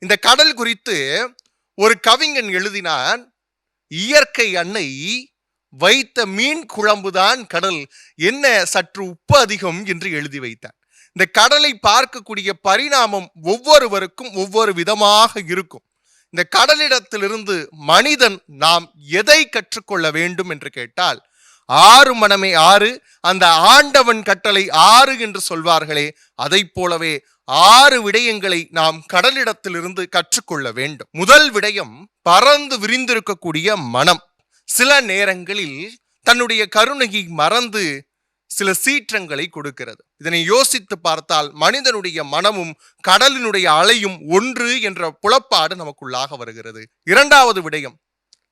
இந்த கடல் குறித்து ஒரு கவிஞன் எழுதினான், இயற்கை அன்னை வைத்த மீன் குழம்புதான் கடல், என்ன சற்று உப்பு அதிகம் என்று எழுதி வைத்தார். இந்த கடலை பார்க்கக்கூடிய பரிணாமம் ஒவ்வொருவருக்கும் ஒவ்வொரு விதமாக இருக்கும். இந்த கடலிடத்திலிருந்து மனிதன் நாம் எதை கற்றுக்கொள்ள வேண்டும் என்று கேட்டால், ஆறு மனமே ஆறு, அந்த ஆண்டவன் கட்டளை ஆறு என்று சொல்வார்களே, அதை போலவே 6 விடயங்களை நாம் கடலிடத்திலிருந்து கற்றுக்கொள்ள வேண்டும். முதல் விடயம், பறந்து விரிந்திருக்கக்கூடிய மனம். சில நேரங்களில் தன்னுடைய கருணையை மறந்து சில சீற்றங்களை கொடுக்கிறது. இதனை யோசித்து பார்த்தால் மனிதனுடைய மனமும் கடலினுடைய அலையும் ஒன்று என்ற புலப்பாடு நமக்குள்ளாக வருகிறது. இரண்டாவது விடயம்,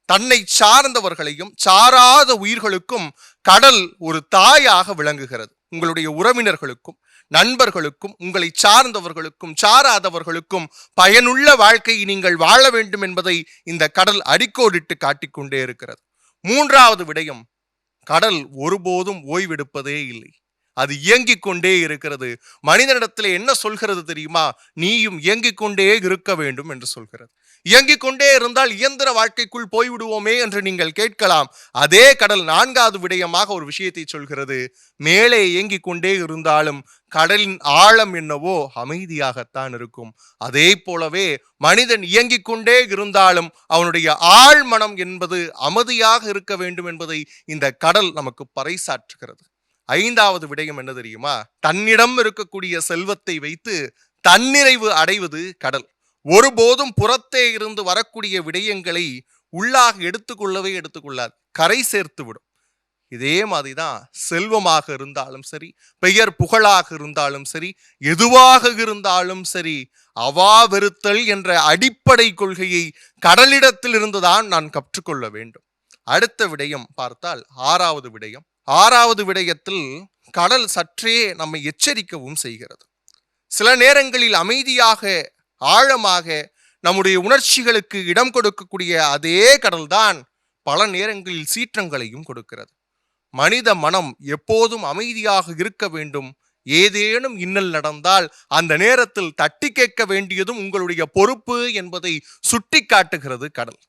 தன்னை சார்ந்தவர்களையும் சாராத உயிர்களுக்கும் கடல் ஒரு தாயாக விளங்குகிறது. உங்களுடைய உறவினர்களுக்கும் நண்பர்களுக்கும் உங்களை சார்ந்தவர்களுக்கும் சாராதவர்களுக்கும் பயனுள்ள வாழ்க்கையை நீங்கள் வாழ வேண்டும் என்பதை இந்த கடல் அடிக்கோடிட்டு காட்டிக்கொண்டே இருக்கிறது. மூன்றாவது விடயம், கடல் ஒருபோதும் ஓய்வெடுப்பதே இல்லை, அது இயங்கிக் கொண்டே இருக்கிறது. மனிதனிடத்தில் என்ன சொல்கிறது தெரியுமா? நீயும் இயங்கிக் கொண்டே இருக்க வேண்டும் என்று சொல்கிறது. இயங்கிக் கொண்டே இருந்தால் இயந்திர வாழ்க்கைக்குள் போய்விடுவோமே என்று நீங்கள் கேட்கலாம். அதே கடல் நான்காவது விடயமாக ஒரு விஷயத்தை சொல்கிறது. மேலே இயங்கிக் கொண்டே இருந்தாலும் கடலின் ஆழம் என்னவோ அமைதியாகத்தான் இருக்கும். அதே போலவே மனிதன் இயங்கிக் கொண்டே இருந்தாலும் அவனுடைய ஆழ்மனம் என்பது அமைதியாக இருக்க வேண்டும் என்பதை இந்த கடல் நமக்கு பறைசாற்றுகிறது. ஐந்தாவது விடயம் என்ன தெரியுமா? தன்னிடம் இருக்கக்கூடிய செல்வத்தை வைத்து தன்னிறைவு அடைவது கடல். ஒருபோதும் புறத்தே இருந்து வரக்கூடிய விடயங்களை உள்ளாக எடுத்துக்கொள்ளாது, கரை சேர்த்து விடும். இதே மாதிரிதான் செல்வமாக இருந்தாலும் சரி, பெயர் புகழாக இருந்தாலும் சரி, எதுவாக இருந்தாலும் சரி, அவா வெறுத்தல் என்ற அடிப்படை கொள்கையை கடலிடத்தில் இருந்துதான் நான் கற்றுக்கொள்ள வேண்டும். அடுத்த விடயம் பார்த்தால் ஆறாவது விடயத்தில் கடல் சற்றே நம்மை எச்சரிக்கவும் செய்கிறது. சில நேரங்களில் அமைதியாக ஆழமாக நம்முடைய உணர்ச்சிகளுக்கு இடம் கொடுக்கக்கூடிய அதே கடல்தான் பல நேரங்களில் சீற்றங்களையும் கொடுக்கிறது. மனித மனம் எப்போதும் அமைதியாக இருக்க வேண்டும். ஏதேனும் இன்னல் நடந்தால் அந்த நேரத்தில் தட்டி கேட்க வேண்டியதும் உங்களுடைய பொறுப்பு என்பதை சுட்டி காட்டுகிறது கடல்.